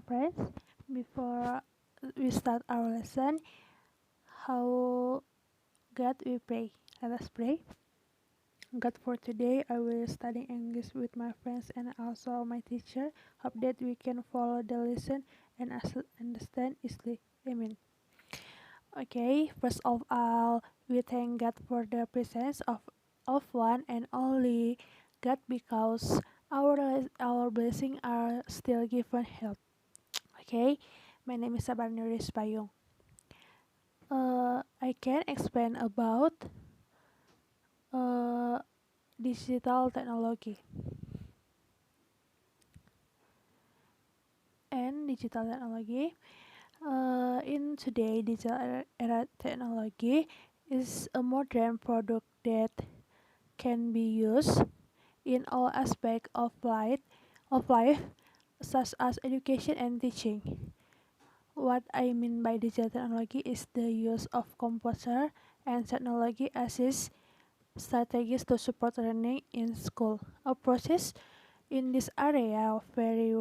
friends. Before we start our lesson, how God we pray. Let us pray. God, for today, I will study English with my friends and also my teacher. Hope that we can follow the lesson and understand easily. Amen. Okay, first of all, we thank God for the presence of one and only God because our blessings are still given help. Okay, my name is Sabar Nuris Payung. I can explain about uh, digital technology and digital technology. In today digital era technology is a modern product that can be used in all aspects of life, such as education and teaching. What I mean by digital technology is the use of computer and technology assist strategies to support learning in school. Approaches in this area vary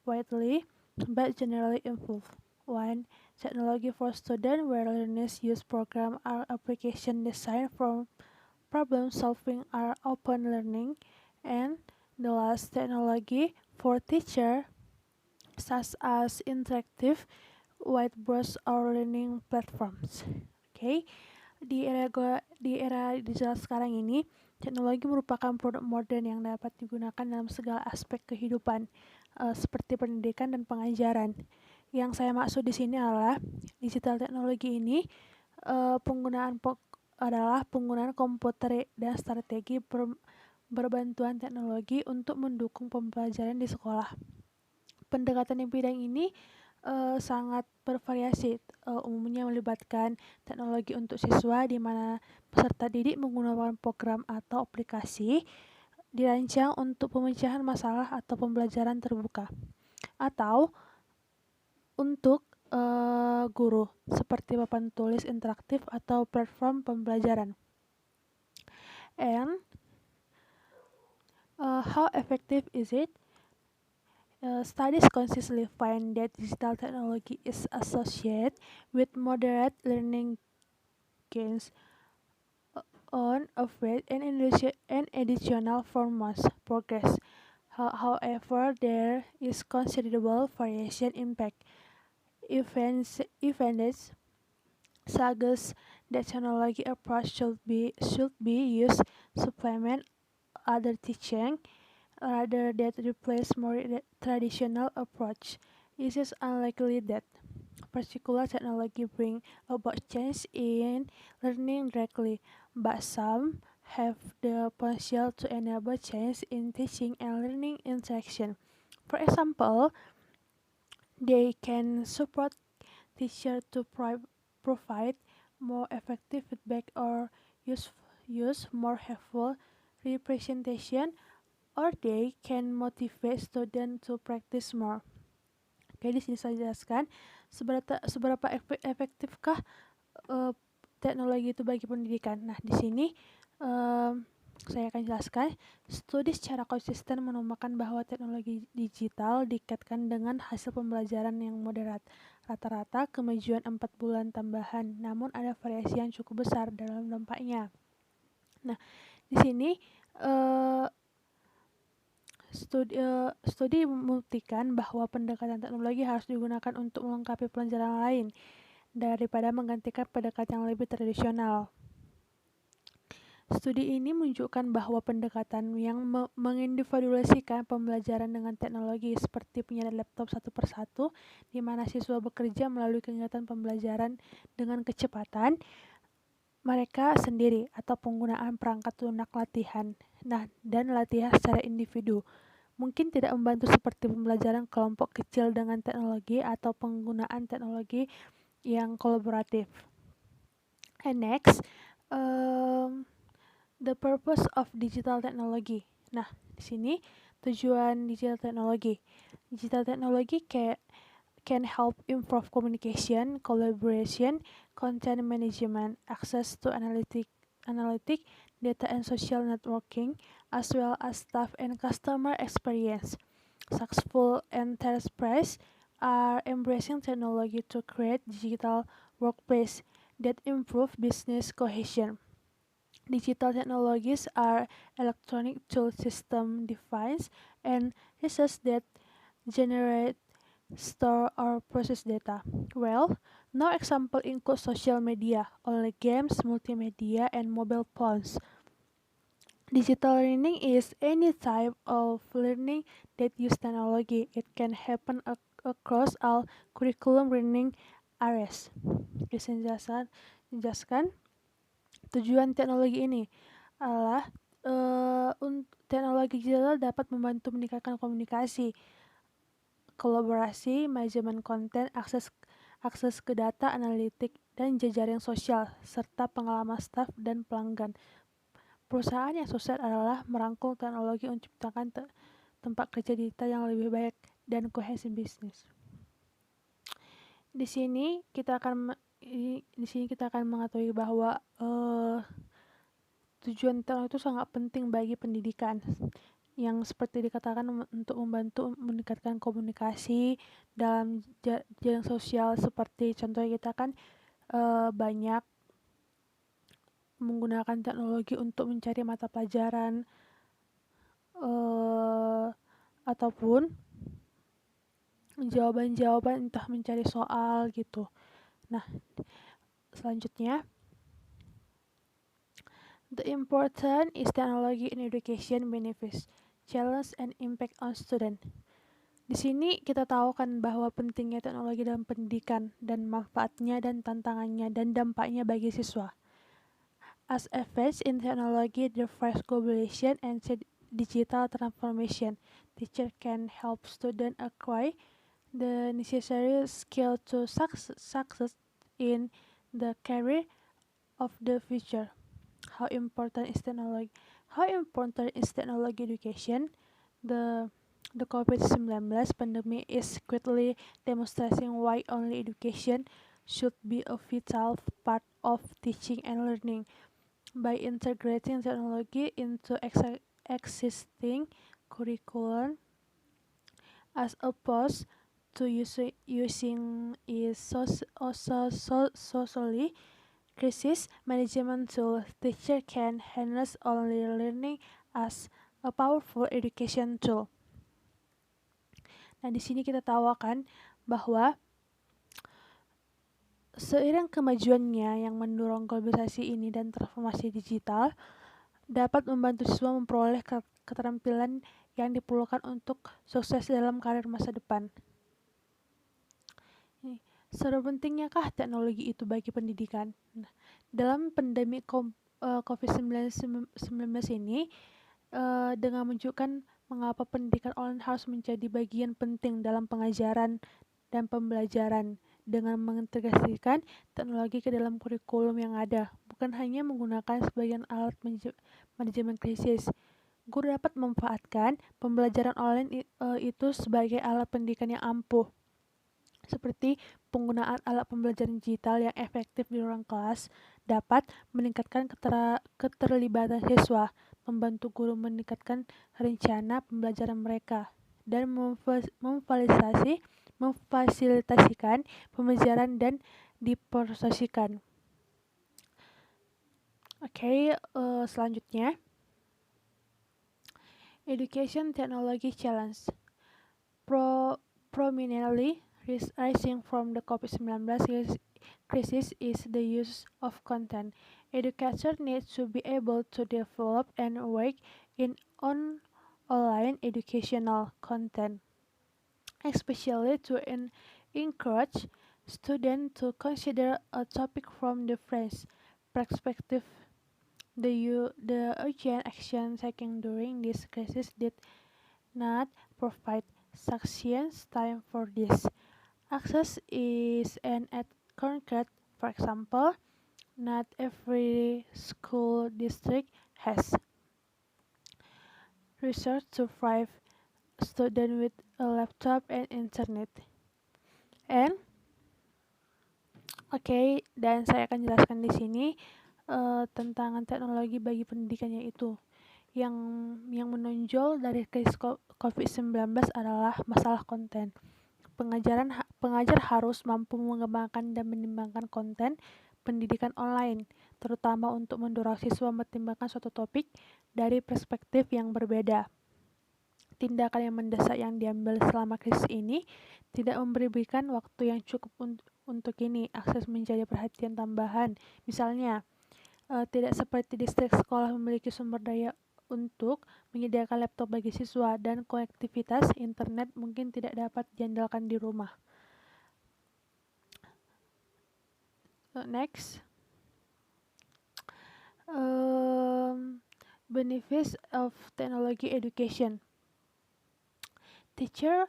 widely but generally involve: 1. Technology for students, where learners use programs or applications designed for problem solving or open learning. And the last, technology for teachers, such as interactive whiteboards or learning platforms. Okay, di era digital sekarang ini, teknologi merupakan produk modern yang dapat digunakan dalam segala aspek kehidupan, seperti pendidikan dan pengajaran. Yang saya maksud di sini adalah digital teknologi ini adalah penggunaan komputer dan strategi berbantuan teknologi untuk mendukung pembelajaran di sekolah. Pendekatan di bidang ini sangat bervariasi, umumnya melibatkan teknologi untuk siswa di mana peserta didik menggunakan program atau aplikasi dirancang untuk pemecahan masalah atau pembelajaran terbuka, atau untuk guru seperti papan tulis interaktif atau platform pembelajaran. And how effective is it? Studies consistently find that digital technology is associated with moderate learning gains on average and additional for most progress. However, there is considerable variation in impact. Events suggest that technology approach should be used to supplement other teaching rather than replace more traditional approach. It is unlikely that particular technology bring about change in learning directly, but some have the potential to enable change in teaching and learning interaction. For example, they can support teachers to provide more effective feedback or use more helpful representation, or they can motivate students to practice more. Oke, di sini saya jelaskan seberapa efektifkah teknologi itu bagi pendidikan. Nah, di sini saya akan jelaskan. Studi secara konsisten menemukan bahwa teknologi digital dikaitkan dengan hasil pembelajaran yang moderat. Rata-rata kemajuan 4 bulan tambahan, namun ada variasi yang cukup besar dalam dampaknya. Nah, di sini studi membuktikan bahwa pendekatan teknologi harus digunakan untuk melengkapi pelajaran lain daripada menggantikan pendekatan yang lebih tradisional. Studi ini menunjukkan bahwa pendekatan yang mengindividualisikan pembelajaran dengan teknologi seperti penyadap laptop satu persatu, di mana siswa bekerja melalui kegiatan pembelajaran dengan kecepatan mereka sendiri, atau penggunaan perangkat lunak latihan, dan latihan secara individu, mungkin tidak membantu seperti pembelajaran kelompok kecil dengan teknologi atau penggunaan teknologi yang kolaboratif. And next, the purpose of digital technology. Nah, di sini tujuan digital technology. Digital technology can help improve communication, collaboration, content management, access to analytic, data and social networking, as well as staff and customer experience. Successful enterprise are embracing technology to create digital workplace that improve business cohesion. Digital technologies are electronic tool system devices and resources that generate, store, or process data. Well, no example include social media, only games, multimedia, and mobile phones. Digital learning is any type of learning that use technology. It can happen across all curriculum learning areas. Dijelaskan, tujuan teknologi ini adalah teknologi digital dapat membantu meningkatkan komunikasi, kolaborasi, manajemen konten, akses ke data analitik, dan jejaring sosial, serta pengalaman staf dan pelanggan. Perusahaan yang sukses adalah merangkul teknologi untuk menciptakan tempat kerja digital yang lebih baik dan kohesi bisnis. Di sini kita akan mengetahui bahwa tujuan teknologi itu sangat penting bagi pendidikan, yang seperti dikatakan untuk membantu meningkatkan komunikasi dalam jaring sosial. Seperti contohnya kita kan banyak menggunakan teknologi untuk mencari mata pelajaran ataupun jawaban-jawaban, entah mencari soal gitu. Nah, selanjutnya, the important is technology in education benefits, challenge, and impact on student. Di sini kita tahu kan bahwa pentingnya teknologi dalam pendidikan dan manfaatnya dan tantangannya dan dampaknya bagi siswa. As advances in technology drives globalization and digital transformation, teacher can help students acquire the necessary skill to success in the career of the future. How important is technology? How important is technology education? The COVID-19 pandemic is quickly demonstrating why only education should be a vital part of teaching and learning. By integrating technology into existing curriculum as opposed to using it socially crisis management tool, teacher can harness only learning as a powerful education tool. Nah, di sini kita tawarkan bahwa seiring kemajuannya yang mendorong globalisasi ini dan transformasi digital dapat membantu siswa memperoleh keterampilan yang diperlukan untuk sukses dalam karir masa depan. Seberapa pentingnyakah teknologi itu bagi pendidikan? Nah, dalam pandemi COVID-19 ini, dengan menunjukkan mengapa pendidikan online harus menjadi bagian penting dalam pengajaran dan pembelajaran dengan mengintegrasikan teknologi ke dalam kurikulum yang ada, bukan hanya menggunakan sebagian alat manajemen krisis. Guru dapat memanfaatkan pembelajaran online itu sebagai alat pendidikan yang ampuh, seperti penggunaan alat pembelajaran digital yang efektif di ruang kelas dapat meningkatkan keterlibatan siswa, membantu guru meningkatkan rencana pembelajaran mereka, dan memfasilitasikan pembelajaran dan diprosesikan. Selanjutnya, Education Technology Challenge. Prominently rising from the COVID-19 crisis is the use of content. Educators need to be able to develop and work in online educational content, especially to encourage students to consider a topic from the French perspective. The urgent action taken during this crisis did not provide sufficient time for this. Access is an concrete. For example, not every school district has resources to provide students with a laptop and internet. Dan saya akan jelaskan di sini tentang teknologi bagi pendidikan, yaitu yang menonjol dari krisis COVID-19 adalah masalah konten. Pengajar harus mampu mengembangkan dan menimbangkan konten pendidikan online, terutama untuk mendorong siswa mempertimbangkan suatu topik dari perspektif yang berbeda. Tindakan yang mendesak yang diambil selama krisis ini tidak memberikan waktu yang cukup untuk ini. Akses menjadi perhatian tambahan. Misalnya, tidak seperti distrik sekolah memiliki sumber daya untuk menyediakan laptop bagi siswa dan konektivitas internet mungkin tidak dapat diandalkan di rumah. Next, benefits of technology education. Teacher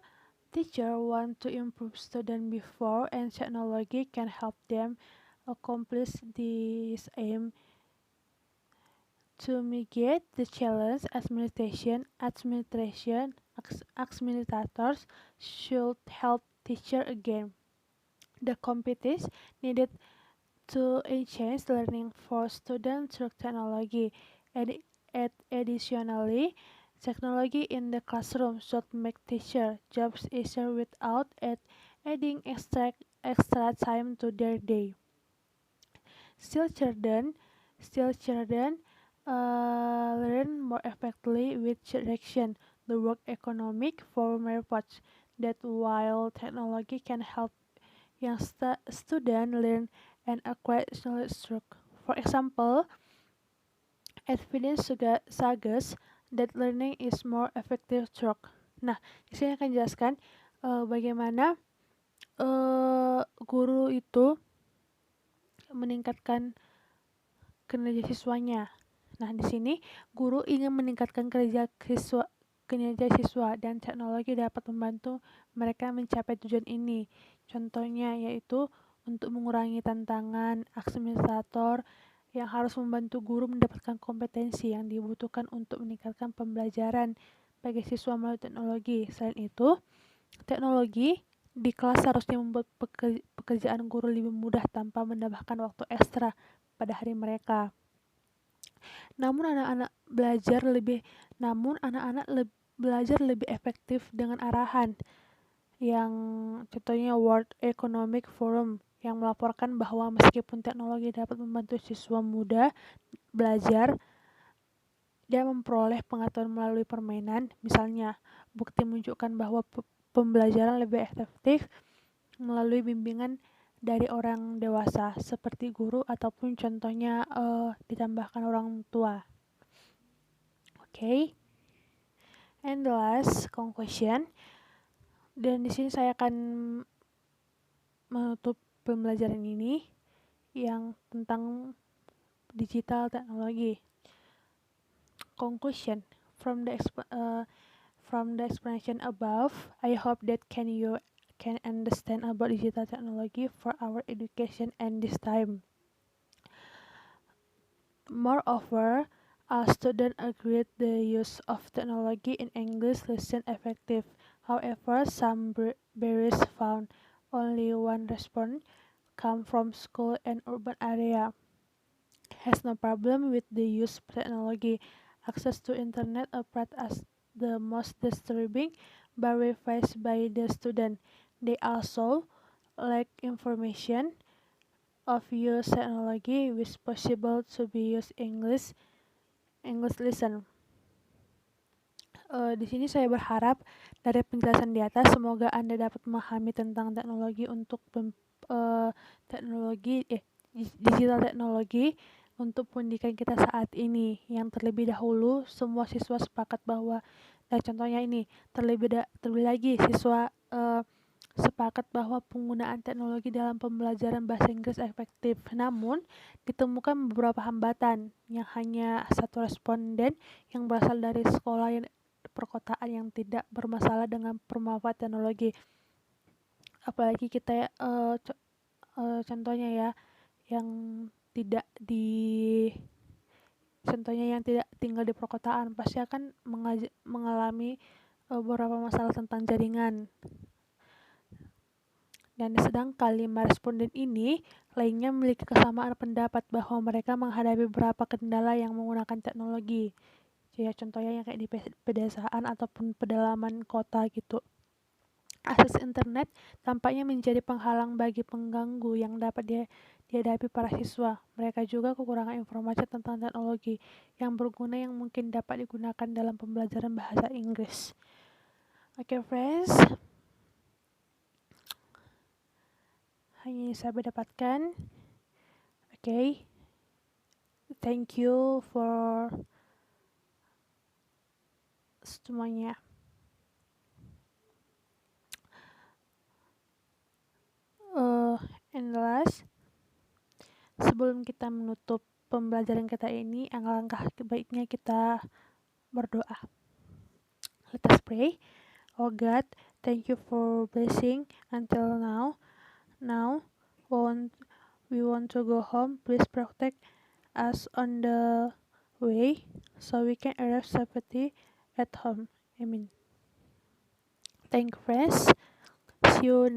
want to improve student before, and technology can help them accomplish this aim. To mitigate the challenge, administrators should help teacher again. The competence needed to enhance learning for students through technology. Additionally, technology in the classroom should make teacher jobs easier without adding extra time to their day. Still, children learn more effectively with direction. The work economic for reports that while technology can help young students learn and acquire knowledge stroke. For example, evidence suggests that learning is more effective stroke. Nah, di sini akan jelaskan bagaimana guru itu meningkatkan kinerja siswanya. Nah, di sini guru ingin meningkatkan kinerja siswa dan teknologi dapat membantu mereka mencapai tujuan ini. Contohnya yaitu untuk mengurangi tantangan administrator yang harus membantu guru mendapatkan kompetensi yang dibutuhkan untuk meningkatkan pembelajaran bagi siswa melalui teknologi. Selain itu, teknologi di kelas harusnya membuat pekerjaan guru lebih mudah tanpa menambahkan waktu ekstra pada hari mereka. Namun anak-anak belajar lebih efektif dengan arahan yang contohnya World Economic Forum yang melaporkan bahwa meskipun teknologi dapat membantu siswa muda belajar dan memperoleh pengetahuan melalui permainan, misalnya bukti menunjukkan bahwa pembelajaran lebih efektif melalui bimbingan dari orang dewasa seperti guru ataupun contohnya ditambahkan orang tua. Okay. And the last conclusion. Dan di sini saya akan menutup pembelajaran ini yang tentang digital teknologi. Conclusion. From the explanation above, I hope that you can understand about digital technology for our education and this time. Moreover, students agreed the use of technology in English lesson effective. However, some barriers found. Only one response come from school and urban area. Has no problem with the use of technology. Access to internet appeared as the most disturbing barrier faced by the student. They also lack information of use technology which possible to be used English lesson. Di sini saya berharap dari penjelasan di atas semoga Anda dapat memahami tentang teknologi untuk digital teknologi untuk pendidikan kita saat ini. Yang terlebih dahulu semua siswa sepakat bahwa contohnya ini terlebih lagi siswa sepakat bahwa penggunaan teknologi dalam pembelajaran bahasa Inggris efektif. Namun, ditemukan beberapa hambatan yang hanya satu responden yang berasal dari sekolah perkotaan yang tidak bermasalah dengan pemanfaatan teknologi. Apalagi kita contohnya ya yang tidak tinggal di perkotaan pasti akan mengalami beberapa masalah tentang jaringan. Dan sedangkan 5 responden ini lainnya memiliki kesamaan pendapat bahwa mereka menghadapi beberapa kendala yang menggunakan teknologi. Ya contohnya yang kayak di pedesaan ataupun pedalaman kota gitu. Akses internet tampaknya menjadi penghalang bagi pengganggu yang dapat dihadapi para siswa. Mereka juga kekurangan informasi tentang teknologi yang berguna yang mungkin dapat digunakan dalam pembelajaran bahasa Inggris. Oke, friends, hanya yang saya dapatkan. Oke, thank you for semuanya. And last, sebelum kita menutup pembelajaran kita ini, alangkah baiknya kita berdoa. Let us pray. Oh God, thank you for blessing until now. Now, we want to go home. Please protect us on the way so we can arrive safely at home. Amen. Thank you, friends. See you